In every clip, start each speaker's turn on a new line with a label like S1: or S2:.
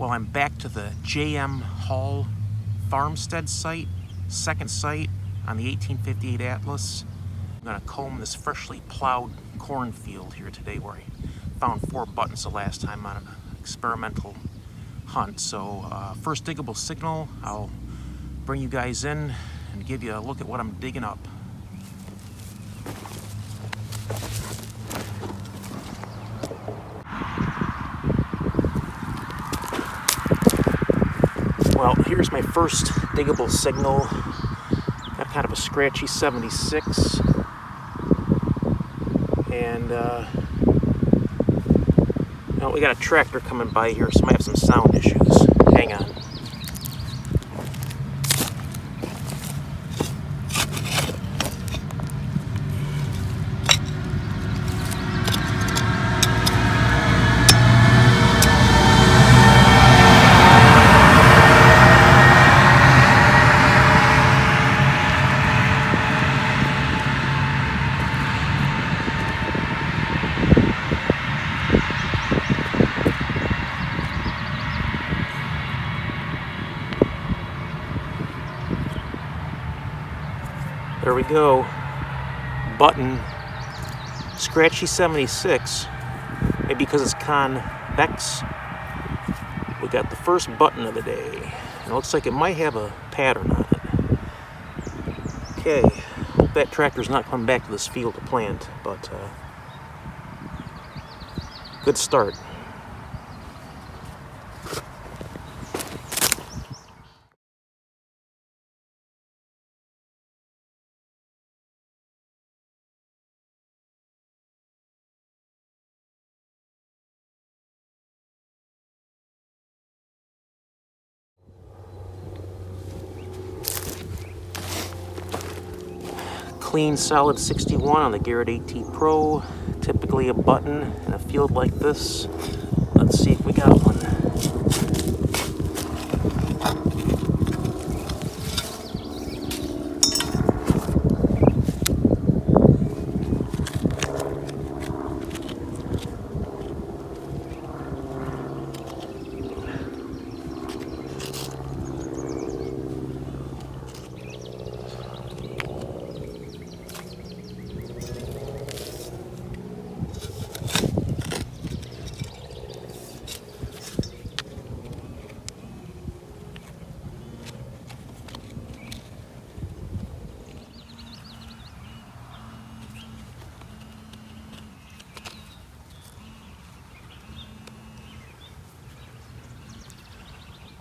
S1: Well, I'm back to the J.M. Hall Farmstead site, second site on the 1858 Atlas. I'm gonna comb this freshly plowed cornfield here today where I found 4 buttons the last time on an experimental hunt. So first diggable signal, I'll bring you guys in and give you a look at what I'm digging up. Well, here's my first diggable signal. Got kind of a scratchy 76. And we got a tractor coming by here, so I might have some sound issues. Hang on. There we go. Button, scratchy 76. Maybe because it's convex. We got the first button of the day. And it looks like it might have a pattern on it. Okay, hope that tractor's not coming back to this field to plant, but good start. Clean solid 61 on the Garrett AT Pro. Typically a button in a field like this. Let's see if we got one.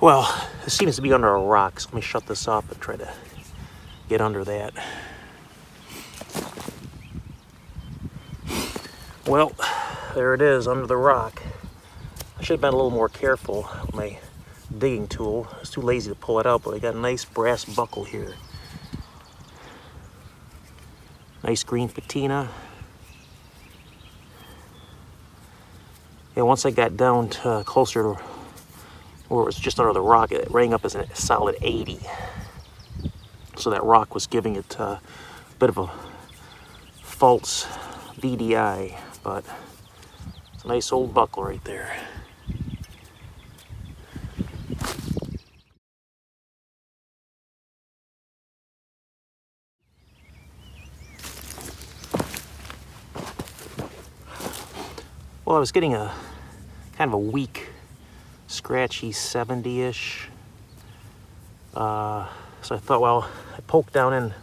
S1: Well, it seems to be under a rock, so let me shut this off and try to get under that. Well, there it is, under the rock. I should have been a little more careful with my digging tool. I was too lazy to pull it out, but I got a nice brass buckle here. Nice green patina. Yeah, once I got down to closer to where it was just under the rock, it rang up as a solid 80. So that rock was giving it a bit of a false VDI, but it's a nice old buckle right there. Well, I was getting a kind of a weak, scratchy 70-ish. So I thought, well, I poked down in,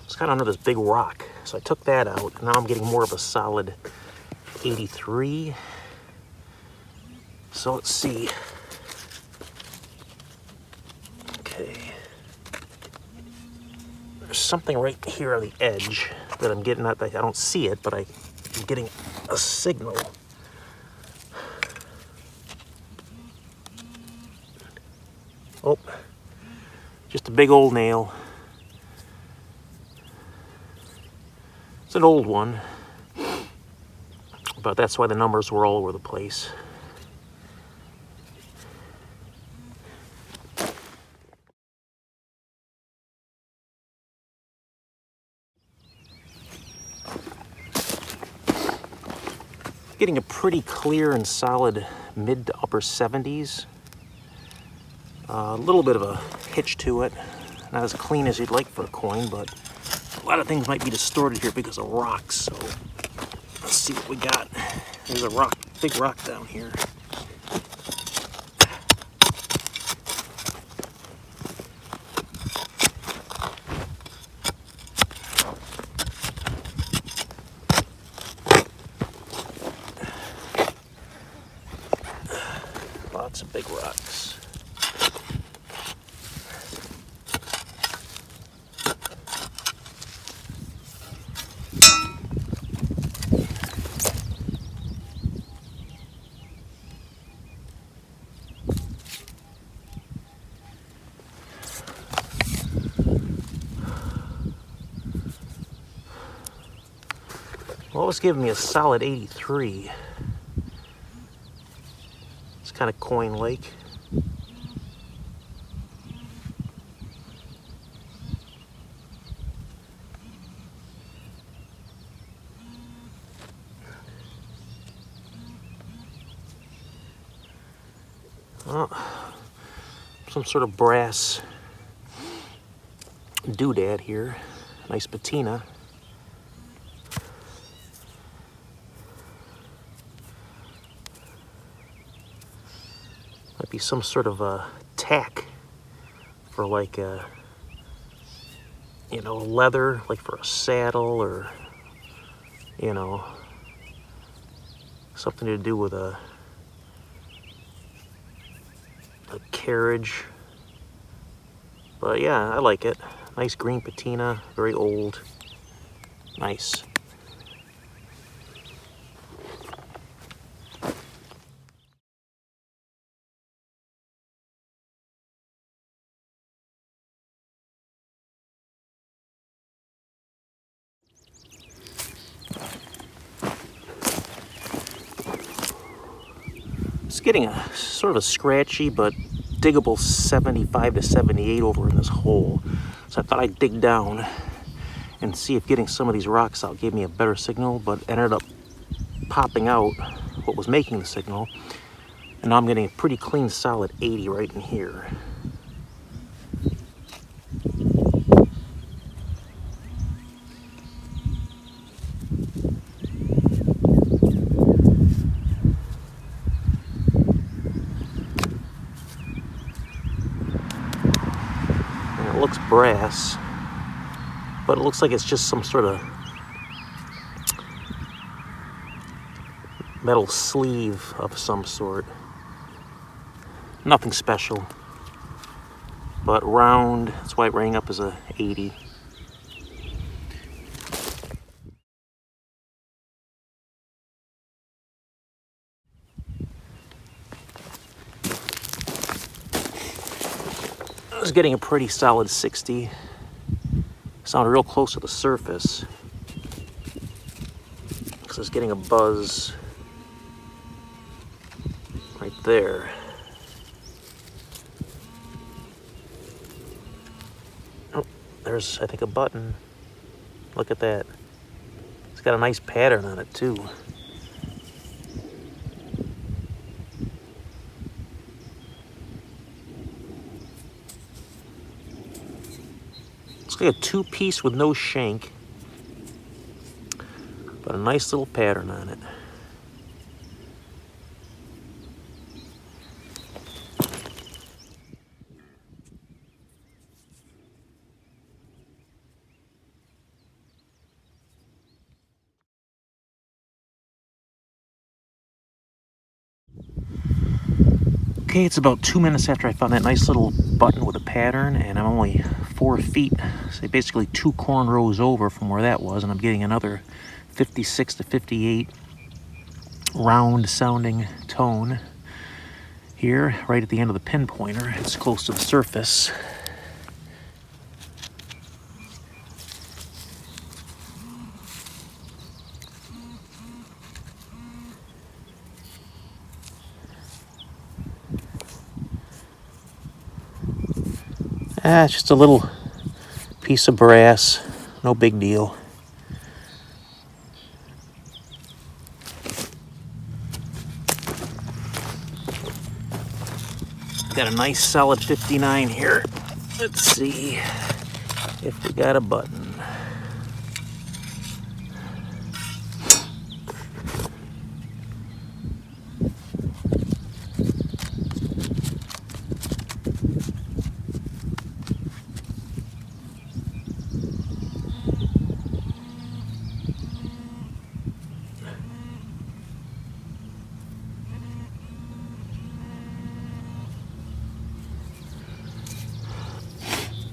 S1: it's kind of under this big rock. So I took that out, and now I'm getting more of a solid 83. So let's see. Okay. There's something right here on the edge that I'm getting at. I don't see it, but I'm getting a signal. Oh, just a big old nail. It's an old one, but that's why the numbers were all over the place. Getting a pretty clear and solid mid to upper 70s. A little bit of a hitch to it. Not as clean as you'd like for a coin, but a lot of things might be distorted here because of rocks. So let's see what we got. There's a rock, big rock down here. Lots of big rocks. Well, it's giving me a solid 83. It's kind of coin lake. Oh, some sort of brass doodad here. Nice patina. Might be some sort of a tack for like a, you know, leather, like for a saddle, or, you know, something to do with a carriage. But yeah, I like it. Nice green patina, very old. Nice. It's getting a sort of a scratchy but diggable 75 to 78 over in this hole. So I thought I'd dig down and see if getting some of these rocks out gave me a better signal, but ended up popping out what was making the signal. And now I'm getting a pretty clean solid 80 right in here. It looks brass, but it looks like it's just some sort of metal sleeve of some sort. Nothing special, but round. That's why it rang up as a 80. I was getting a pretty solid 60. Sounded real close to the surface, because I was getting a buzz right there. Oh, there's, I think, a button. Look at that. It's got a nice pattern on it too. It's like a two-piece with no shank, but a nice little pattern on it. Okay, it's about 2 minutes after I found that nice little button with a pattern, and I'm only 4 feet, say basically 2 corn rows over from where that was, and I'm getting another 56 to 58 round sounding tone here, right at the end of the pinpointer. It's close to the surface. It's just a little piece of brass, no big deal. Got a nice solid 59 here. Let's see if we got a button.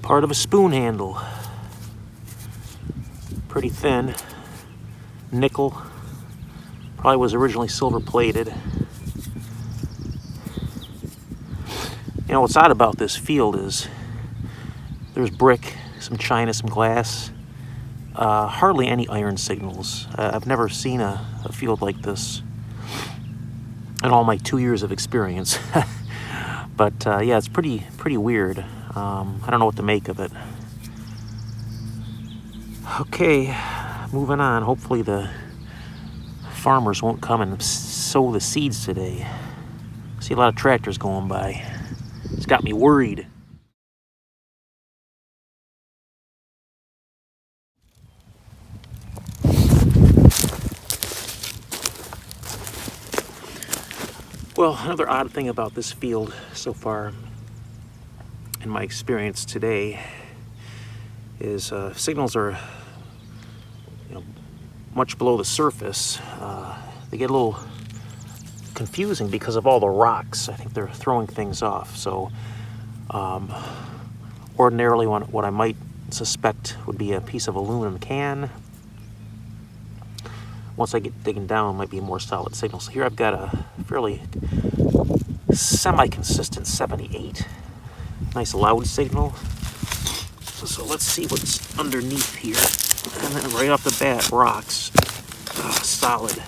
S1: Part of a spoon handle. Pretty thin. Nickel. Probably was originally silver plated. You know what's odd about this field is there's brick, some china, some glass. Hardly any iron signals. I've never seen a field like this in all my 2 years of experience. But yeah, it's pretty weird. I don't know what to make of it. Okay, moving on. Hopefully the farmers won't come and sow the seeds today. See a lot of tractors going by. It's got me worried. Well, another odd thing about this field so far, in my experience today, is signals are, much below the surface. They get a little confusing because of all the rocks. I think they're throwing things off. So ordinarily what I might suspect would be a piece of aluminum can. Once I get digging down, it might be a more solid signal. So here I've got a fairly semi-consistent 78. Nice loud signal. So let's see what's underneath here. And then right off the bat, rocks. Solid.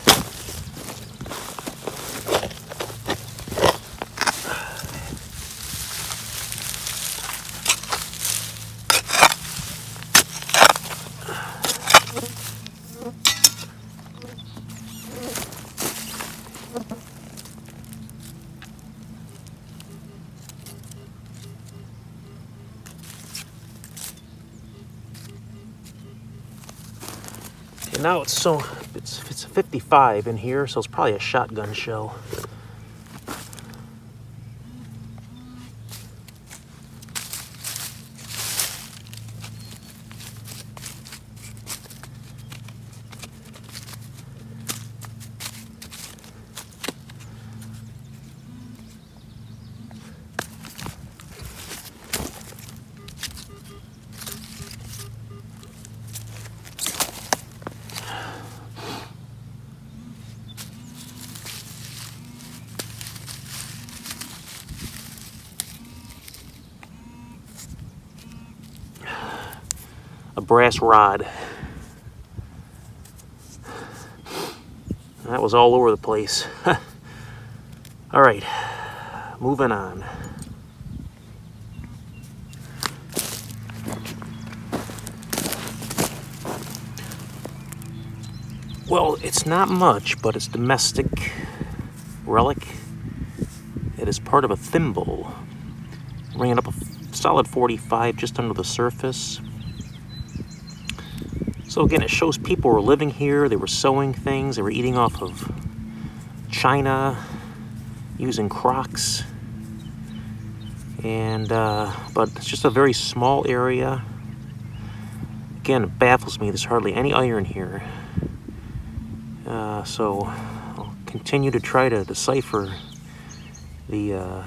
S1: And now it's a 55 in here, so it's probably a shotgun shell. A brass rod. That was all over the place. All right, moving on. Well, it's not much, but it's domestic relic. It is part of a thimble. Ringing up a solid 45 just under the surface. So again, it shows people were living here, they were sewing things, they were eating off of china, using crocks. And, but it's just a very small area. Again, it baffles me, there's hardly any iron here. So I'll continue to try to decipher the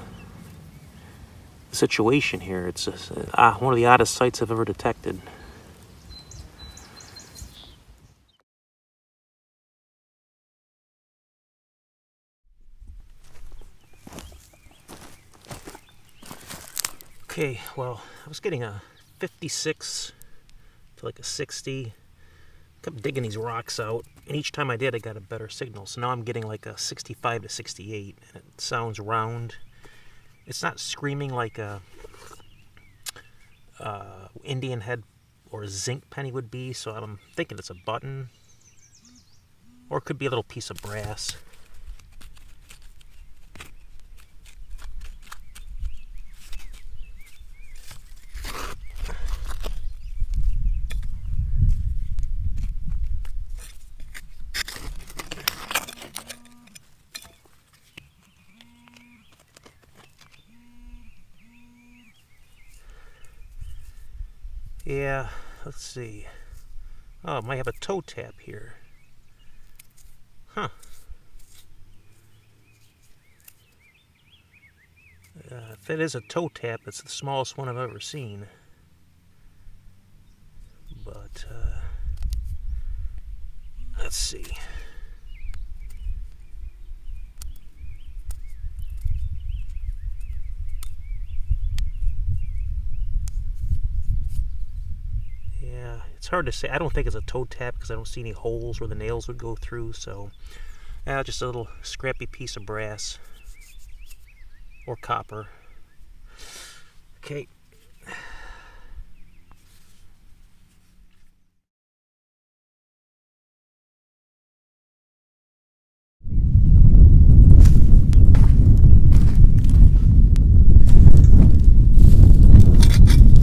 S1: situation here. It's one of the oddest sights I've ever detected. Okay, well, I was getting a 56 to like a 60. Kept digging these rocks out, and each time I did, I got a better signal. So now I'm getting like a 65 to 68, and it sounds round. It's not screaming like a Indian head or a zinc penny would be, so I'm thinking it's a button, or it could be a little piece of brass. Yeah, let's see. Oh, it might have a toe tap here. Huh. If it is a toe tap, it's the smallest one I've ever seen. But, let's see. Yeah, it's hard to say. I don't think it's a toe tap because I don't see any holes where the nails would go through, so just a little scrappy piece of brass or copper. Okay.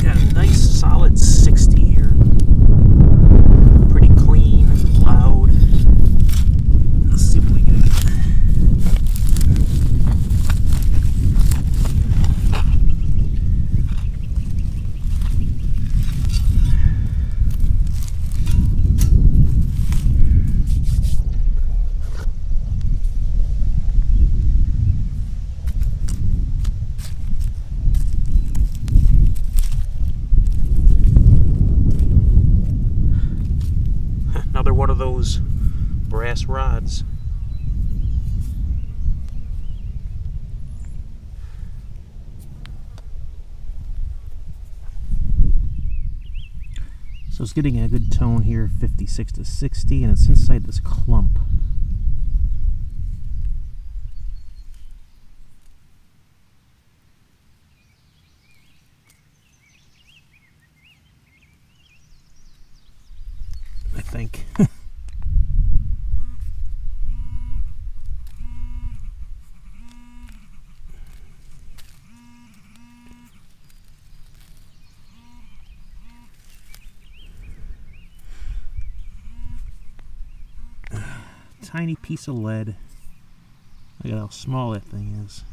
S1: Got a nice solid 60 here. Pretty clean, loud. Let's see what we got. Another one of those brass rods. So it's getting a good tone here, 56 to 60, and it's inside this clump. I think. Tiny piece of lead. Look at how small that thing is.